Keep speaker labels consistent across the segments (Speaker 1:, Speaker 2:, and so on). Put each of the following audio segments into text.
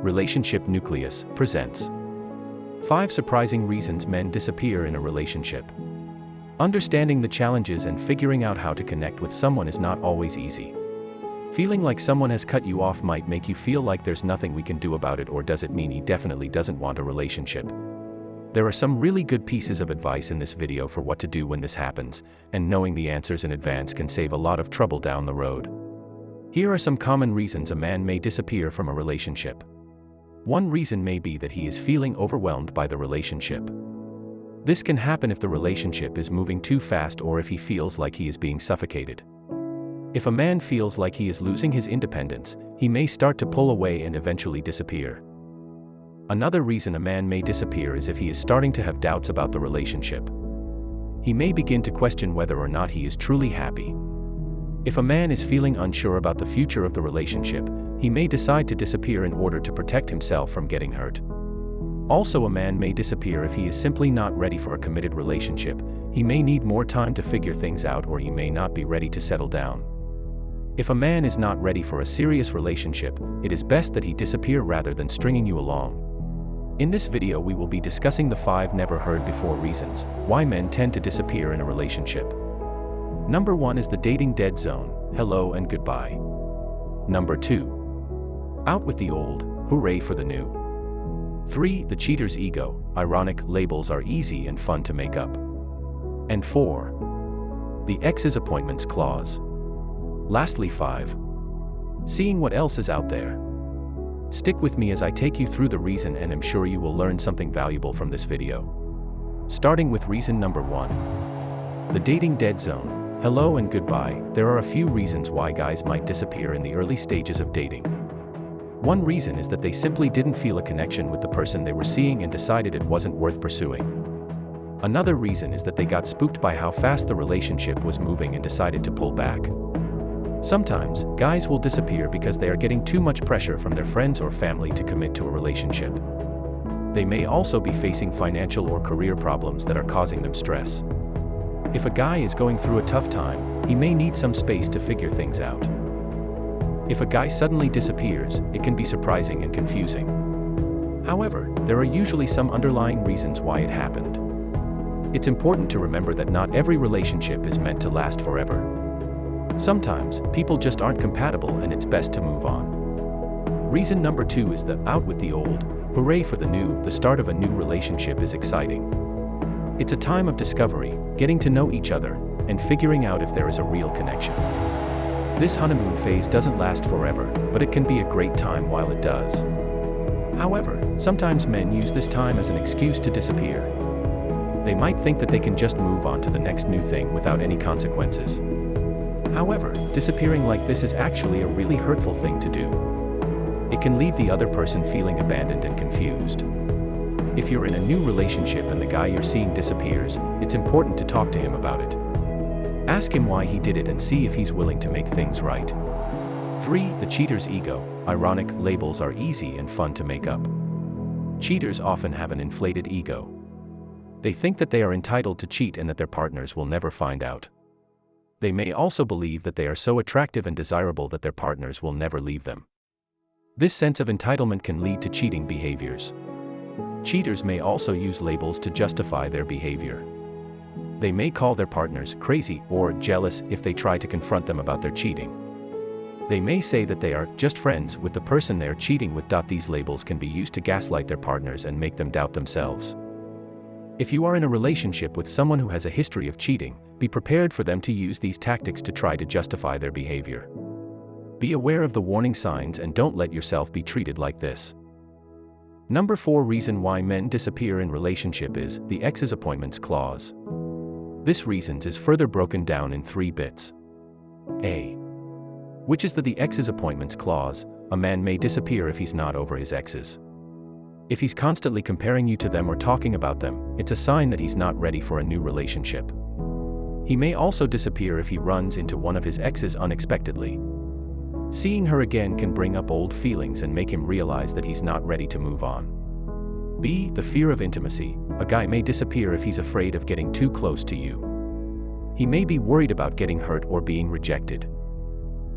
Speaker 1: Relationship Nucleus presents 5 surprising reasons men disappear in a relationship. Understanding the challenges and figuring out how to connect with someone is not always easy. Feeling like someone has cut you off might make you feel like there's nothing we can do about it, or does it mean he definitely doesn't want a relationship? There are some really good pieces of advice in this video for what to do when this happens, and knowing the answers in advance can save a lot of trouble down the road. Here are some common reasons a man may disappear from a relationship. One reason may be that he is feeling overwhelmed by the relationship. This can happen if the relationship is moving too fast or if he feels like he is being suffocated. If a man feels like he is losing his independence, he may start to pull away and eventually disappear. Another reason a man may disappear is if he is starting to have doubts about the relationship. He may begin to question whether or not he is truly happy. If a man is feeling unsure about the future of the relationship, he may decide to disappear in order to protect himself from getting hurt. Also, a man may disappear if he is simply not ready for a committed relationship. He may need more time to figure things out, or he may not be ready to settle down. If a man is not ready for a serious relationship, it is best that he disappear rather than stringing you along. In this video, we will be discussing the 5 never heard before reasons why men tend to disappear in a relationship. Number 1 is the dating dead zone. Hello and goodbye. Number 2. Out with the old, hooray for the new. 3. The cheater's ego. Ironic, labels are easy and fun to make up. And 4. The Exs Appointments Clause. Lastly, 5. Seeing what else is out there. Stick with me as I take you through the reason, and I'm sure you will learn something valuable from this video. Starting with reason number 1. The dating dead zone. Hello and goodbye. There are a few reasons why guys might disappear in the early stages of dating. One reason is that they simply didn't feel a connection with the person they were seeing and decided it wasn't worth pursuing. Another reason is that they got spooked by how fast the relationship was moving and decided to pull back. Sometimes, guys will disappear because they are getting too much pressure from their friends or family to commit to a relationship. They may also be facing financial or career problems that are causing them stress. If a guy is going through a tough time, he may need some space to figure things out. If a guy suddenly disappears, it can be surprising and confusing. However, there are usually some underlying reasons why it happened. It's important to remember that not every relationship is meant to last forever. Sometimes, people just aren't compatible and it's best to move on. Reason number 2 is the out with the old, hooray for the new. The start of a new relationship is exciting. It's a time of discovery, getting to know each other, and figuring out if there is a real connection. This honeymoon phase doesn't last forever, but it can be a great time while it does. However, sometimes men use this time as an excuse to disappear. They might think that they can just move on to the next new thing without any consequences. However, disappearing like this is actually a really hurtful thing to do. It can leave the other person feeling abandoned and confused. If you're in a new relationship and the guy you're seeing disappears, it's important to talk to him about it. Ask him why he did it and see if he's willing to make things right. 3. The cheater's ego. Ironic, labels are easy and fun to make up. Cheaters often have an inflated ego. They think that they are entitled to cheat and that their partners will never find out. They may also believe that they are so attractive and desirable that their partners will never leave them. This sense of entitlement can lead to cheating behaviors. Cheaters may also use labels to justify their behavior. They may call their partners crazy or jealous if they try to confront them about their cheating. They may say that they are just friends with the person they are cheating with. These labels can be used to gaslight their partners and make them doubt themselves. If you are in a relationship with someone who has a history of cheating, be prepared for them to use these tactics to try to justify their behavior. Be aware of the warning signs and don't let yourself be treated like this. Number 4 reason why men disappear in relationship is the Exs Appointments Clause. This reason is further broken down in 3 bits. A. Which is the Exs Appointments Clause. A man may disappear if he's not over his exes. If he's constantly comparing you to them or talking about them, it's a sign that he's not ready for a new relationship. He may also disappear if he runs into one of his exes unexpectedly. Seeing her again can bring up old feelings and make him realize that he's not ready to move on. B. The fear of intimacy. A guy may disappear if he's afraid of getting too close to you. He may be worried about getting hurt or being rejected.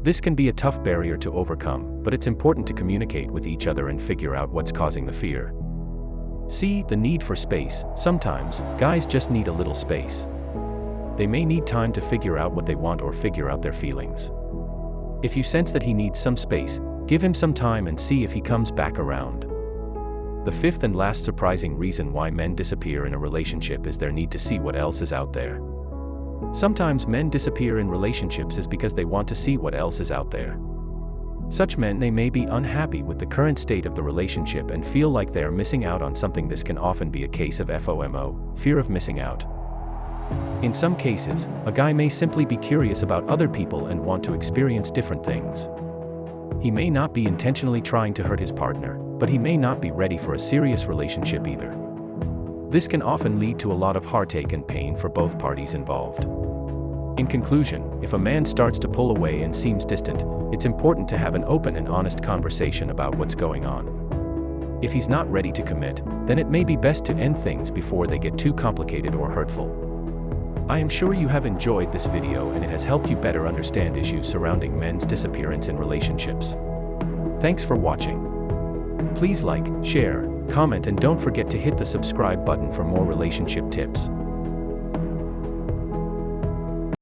Speaker 1: This can be a tough barrier to overcome, but it's important to communicate with each other and figure out what's causing the fear. C. The need for space. Sometimes, guys just need a little space. They may need time to figure out what they want or figure out their feelings. If you sense that he needs some space, give him some time and see if he comes back around. The fifth and last surprising reason why men disappear in a relationship is their need to see what else is out there. Sometimes men disappear in relationships is because they want to see what else is out there. Such men, they may be unhappy with the current state of the relationship and feel like they are missing out on something. This can often be a case of FOMO, fear of missing out. In some cases, a guy may simply be curious about other people and want to experience different things. He may not be intentionally trying to hurt his partner, but he may not be ready for a serious relationship either. This can often lead to a lot of heartache and pain for both parties involved. In conclusion, if a man starts to pull away and seems distant, it's important to have an open and honest conversation about what's going on. If he's not ready to commit, then it may be best to end things before they get too complicated or hurtful. I am sure you have enjoyed this video and it has helped you better understand issues surrounding men's disappearance in relationships. Thanks for watching. Please like, share, comment, and don't forget to hit the subscribe button for more relationship tips.